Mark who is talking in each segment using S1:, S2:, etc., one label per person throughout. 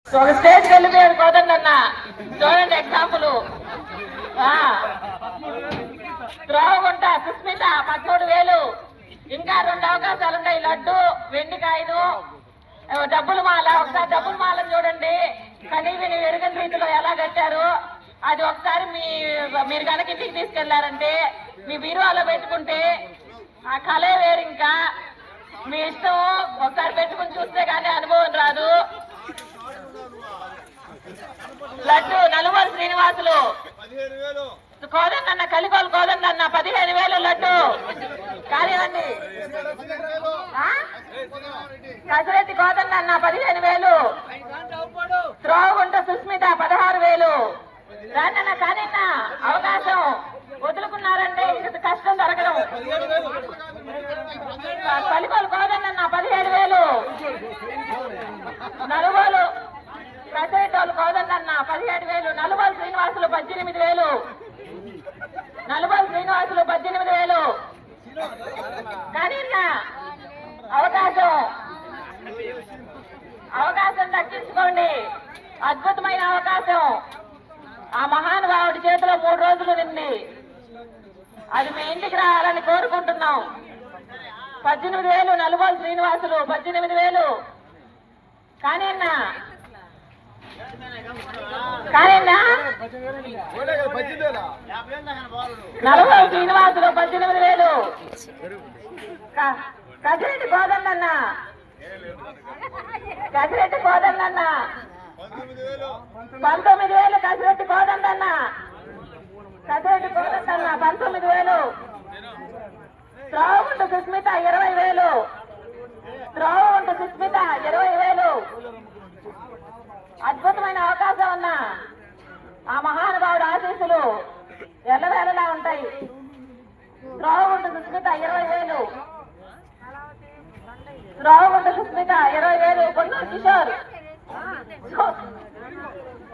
S1: ఒక స్టేజ్కి వెళ్ళిపోయాడు కోదండన్న. చూడండి ఎగ్జాంపుల్. త్రోవగుంట సుస్మిత 13,000. ఇంకా 2 అవకాశాలు ఉన్నాయి. లడ్డు, వెండికాయను, డబ్బుల మాల. ఒకసారి డబ్బుల మాలను చూడండి, కనీవిని ఎరుగని రీతిలో ఎలా కట్టారు. అది ఒకసారి మీరు కనుక ఇంటికి తీసుకెళ్లారంటే, మీ బీరువాలో పెట్టుకుంటే ఆ కళే వేరు. ఇంకా మీ ఇష్టం, ఒకసారి పెట్టుకుని చూస్తే కానీ అనుభవం రాదు. లడ్డు నలుమూల శ్రీనివాసులు కోదండన్న, కలిగోలు కోదండన్న 15,000 లడ్డు. కానివ్వండి. కసిరెడ్డి కోదండన్న 15,000. త్రోవగుంట సుస్మిత 16,000. రానన్న కానిన్న అవకాశం వదులుకున్నారంటే ఇంత కష్టం దొరకడం. కలిగోలు కోదండన్న 17,000. నలుగోలు కసిరెడ్డోలు కోదండన్న 17,000. నలుగోలు శ్రీనివాసులు 18,000. నలుగోలు శ్రీనివాసులు 18,000. కానీ అవకాశం దక్కించుకోండి. అద్భుతమైన అవకాశం. ఆ మహానుభావుడి చేతిలో 3 రోజులు నింది. అది మీ ఇంటికి రావాలని కోరుకుంటున్నాం. 18,000 నలుగోలు శ్రీనివాసులు 18,000. కానీ నలుగోలు శ్రీనివాసులు 18,000. కసిరెడ్డి కోదండన్న, కసిరెడ్డి కోదండన్న 19,000. కసిరెడ్డి కోదండన్న, కసిరెడ్డి కోదండన్న 19,000. త్రోవగుంట సుస్మిత 20,000. త్రోవగుంట సుస్మిత 20,000. అద్భుతమైన అవకాశం ఉన్న ఆ మహానుభావుడు ఆశీస్సులు ఎల్లవేళలా ఉంటాయి. త్రోవగుంట సుస్మిత 20,000. త్రోవగుంట సుస్మిత 20,000. పొన్నూరు కిషోర్,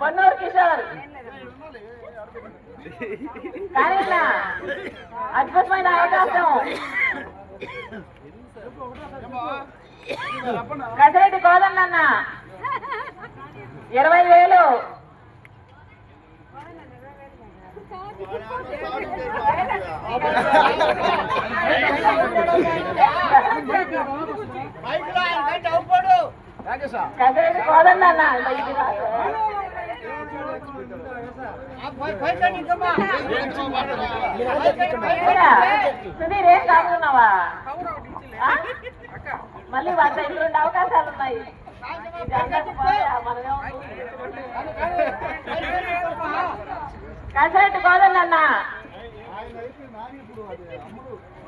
S1: పొన్నూరు కిషోర్. కానీ అద్భుతమైన అవకాశం. కసిరెడ్డి కోదండన్న 20,000. కసిరెడ్డి కోదండన్న సుధీర్ ఏం కాకున్నావా? మళ్ళీ 2 అవకాశాలు ఉన్నాయి. కసిరెడ్డి కోదండన్న,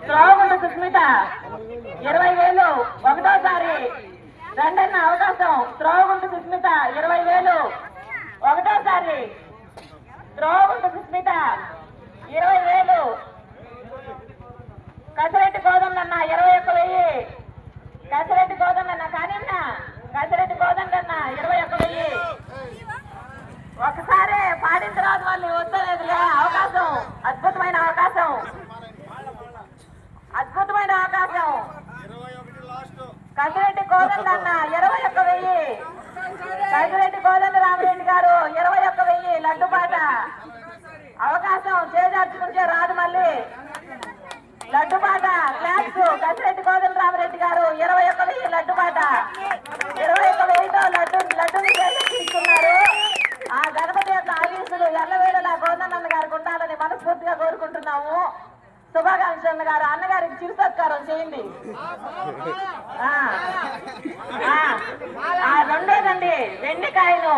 S1: త్రోవగుంట సుస్మిత 20,000. ఒకటోసారి రెండన్న అవకాశం. త్రోవగుంట సుస్మిత 20,000. ఒకటోసారి త్రోవగుంట సుస్మిత 20,000. కసిరెడ్డి కోదండన్న 21,000. కసిరెడ్డి కోదండన్న కానిన్న కసిరెడ్డి కోదండన్న 21,000. ఒకసారి పాడిన తర్వాత వాళ్ళు వద్దలేదులే. అవకాశం, అద్భుతమైన అవకాశం, అద్భుతమైన అవకాశం. కసిరెడ్డి కోదండన్న 21,000. కసిరెడ్డి కోదండ రామరెడ్డి గారు 21,000 లడ్డుపాట. అవకాశం చేజార్చుకుంటే రాదు మళ్ళీ. లడ్డుపాట క్లాప్స్. కసిరెడ్డి కోదండ రామరెడ్డి గారు 21,000 లడ్డుపాట. 21,000తో లడ్డుని తీసుకున్నారు. ఆ గణపతి యొక్క ఆశీస్సులు ఎల్లవేళలా కోదండన్న గారికి ఉండాలని మనస్ఫూర్తిగా కోరుకుంటున్నాము. శుభాకాంక్షలు గారు. అన్నగారికి చిరు సత్కారం చేయండి. రెండోదండి వెండికాయను,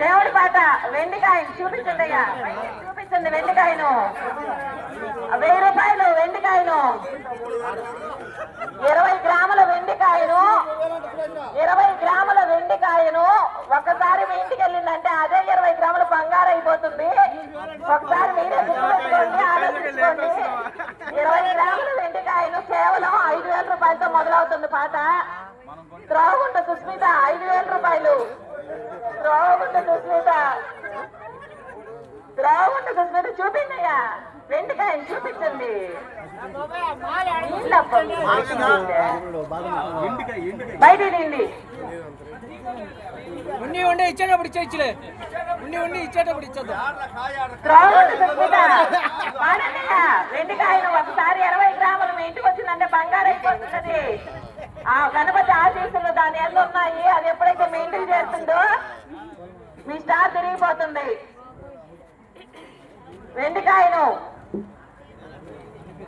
S1: దేవుడి పాట వెండికాయను చూపించండి అయ్యా, చూపించండి వెండికాయను. 1000 రూపాయలు వెండికాయను. 20 గ్రాముల వెండికాయను. 20 గ్రాముల వెండికాయను. ఒక్కసారి మీ ఇంటికి వెళ్ళిందంటే అదే 20 గ్రాముల బంగారు అయిపోతుంది. ఒకసారి మీరే గుర్తుపెట్టుకోండి, ఆలోచించుకోండి. 20 గ్రాముల వెండికాయను కేవలం 5,000 రూపాయలతో మొదలవుతుంది పాట. త్రోవగుంట సుస్మిత 5,000 రూపాయలు. త్రోవగుంట సుస్మిత, త్రోవగుంట సుస్మిత చూపిందయ్యా. వెండికాయని చూపించండి. బయట
S2: ఉండి ఇచ్చేటప్పుడు ఇచ్చేయచ్చులే. ఉండి ఇచ్చేటప్పుడు ఇచ్చేద్దాం.
S1: వెండికాయలు ఒకసారి 20 గ్రాములు మీ ఇంటికి వచ్చిందంటే బంగారం అయిపోతున్నది. ఆ గణపతి ఆశీస్సులు దాని ఎల్లు ఉన్నాయి. అది ఎప్పుడైతే మీ ఇంటికి చేరుతుందో మీ స్టార్ తిరిగిపోతుంది. వెండికాయను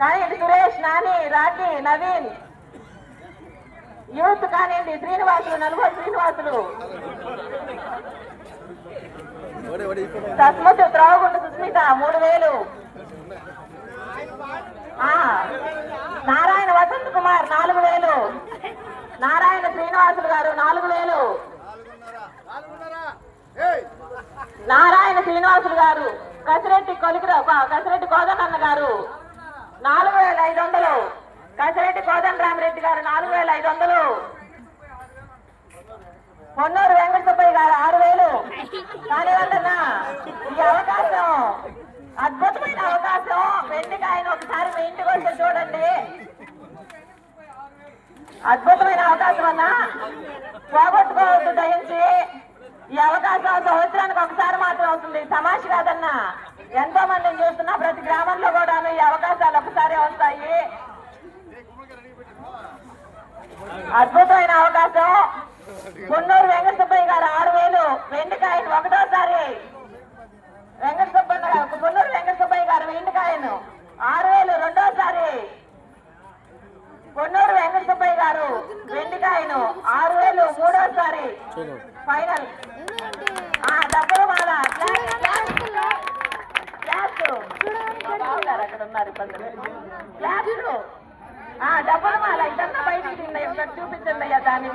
S1: కానివ్వండి సురేష్, నాని, రాఖీ, నవీన్, యూత్ కానివ్వండి, శ్రీనివాసులు, నలుగురు శ్రీనివాసులు, సస్మత్, త్రాగుండు సుస్మిత 3000, నారాయణ వసంత్ కుమార్ 4000, నారాయణ శ్రీనివాసులు గారు 4000, నారాయణ శ్రీనివాసులు గారు, కసిరెడ్డి కసిరెడ్డి కోదండన్న గారు 4500, కసిరెడ్డి కోదండరామరెడ్డి గారు 4500, పొన్నూరు వెంకట సుబ్బయ్య గారు 6000. కానివ్వండి, ఈ అవకాశం అద్భుతమైన అవకాశం. వెండికాయను ఒకసారి మీ ఇంటికి వచ్చి చూడండి. అద్భుతమైన అవకాశం అన్నా పోగొట్టుకోవద్దు దయించి. ఈ అవకాశం సంవత్సరానికి ఒకసారి మాత్రం అవుతుంది. తమాష కాదన్నా. ఎంతో మందిని చూస్తున్నా ప్రతి గ్రామంలో కూడా ఈ అవకాశాలు ఒకసారి వస్తాయి. అద్భుతమైన అవకాశం. పొన్నూరు వెంకట సుబ్బయ్య గారు 6000, వెండికాయను ఒకటోసారి. పొన్నూరు వెంకట సుబ్బయ్య గారు వెండికాయను 6000 రెండోసారి. పొన్నూరు వెంకట సుబ్బయ్య గారు వెండికాయను 6000 మూడోసారి. ఫైనల్ డబ్బులు మాల అక్కడ ఉన్నారు ఇబ్బందులు. డబ్బుల మాల ఇదంతా బయటికి చూపించండి అయ్యా. దాన్ని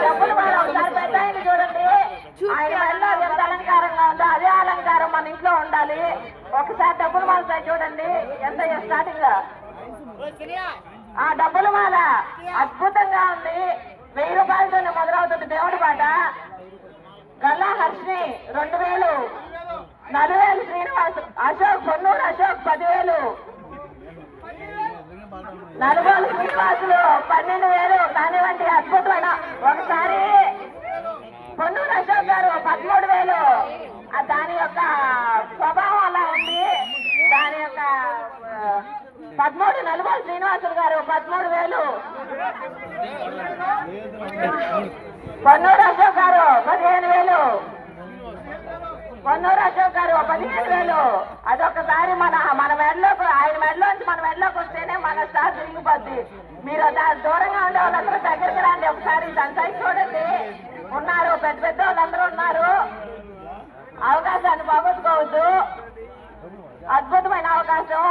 S1: డబ్బుల మాల ఒకసారి పెద్ద ఆయన చూడండి. ఆయన మెల్లో ఎంత అలంకారంగా ఉందో అదే అలంకారం మన ఇంట్లో ఉండాలి. ఒకసారి డబ్బుల మాల చూడండి ఎంత స్టార్టింగ్. డబ్బుల మాల అద్భుతంగా ఉంది. 1000 రూపాయలతోనే మొదలవుతుంది దేవుడి పాట. గల్లా హర్షిని 2000, 4000 శ్రీనివాస్, అశోక్, పొన్నూరు అశోక్ 10,000, నలుగోలు శ్రీనివాసులు 12,000. కానివ్వండి, అద్భుతమైన ఒకసారి పొన్నూరు అశోక్ గారు 13,000. దాని యొక్క స్వభావం అలా ఉంది. దాని యొక్క 13. నలుగోలు శ్రీనివాసులు గారు 13,000. పొన్నూరు అశోక్ గారు 15,000. పొన్నూరు అశోక్ గారు 15,000. అదొకసారి మన మెడలోకి, ఆయన మెడలోంచి మన మెడలోకి వస్తేనే మన స్టార్ తిరిగిపోద్ది. మీరు దూరంగా ఉండే వాళ్ళందరూ దగ్గరికి రండి. ఒకసారి దాని సైజ్ చూడండి. ఉన్నారు పెద్ద పెద్ద వాళ్ళందరూ ఉన్నారు. అవకాశాన్ని పోగొట్టుకోవద్దు. అద్భుతమైన అవకాశం.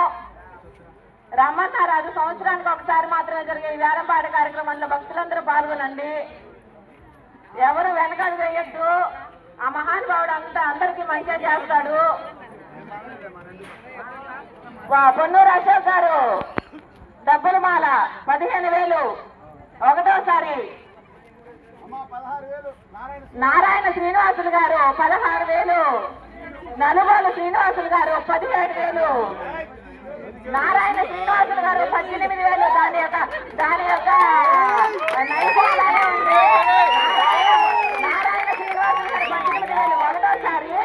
S1: రమ్మన్నారు. అది సంవత్సరానికి ఒకసారి మాత్రమే జరిగే ఈ వేలంపాట కార్యక్రమంలో భక్తులందరూ పాల్గొనండి. ఎవరు వెనకాల వేయొద్దు. ఆ మహానుభావుడు అందరికీ మంచిగా చేస్తాడు. పొన్నూరు అశోక్ గారు డబ్బుల మాల 15,000 ఒకటోసారి. నారాయణ శ్రీనివాసులు గారు 16,000, నలుగోలు శ్రీనివాసులు గారు 17,000, నారాయణ శ్రీనివాసులు గారు 18,000. దాని యొక్క నైపుణ్యాలనే ఉంది. నారాయణ శ్రీనివాసులు గారు 18,000 ఒకటోసారి.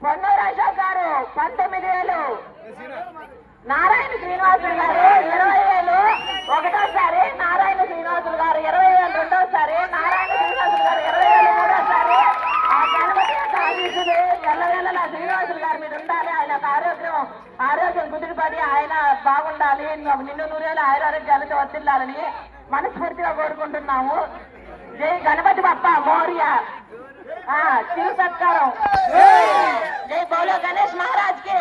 S1: పొన్నూరు అశోక్ గారు 19,000, నారాయణ శ్రీనివాసులు గారు 20,000 ఒకటోసారి. నారాయణ శ్రీనివాసులు గారు 20,000 రెండోసారి. నారాయణ శ్రీనివాసులు గారు 20,000 మూడోసారి. ఆ గణపతి యొక్క ఆశీస్సులు ఎల్లవేళలా శ్రీనివాసులు గారి మీద ఉండాలి. ఆయన ఆరోగ్యం కుదిరిపడి ఆయన బాగుండాలి. నిన్ను నూరేళ్ళు ఆయురారోగ్యాలతో వర్తిల్లాలని మనస్ఫూర్తిగా కోరుకుంటున్నాము. జై గణపతి బప్ప మౌర్య. చిరు సత్కారం. జై బోలో గణేష్ మహారాజ్ కి.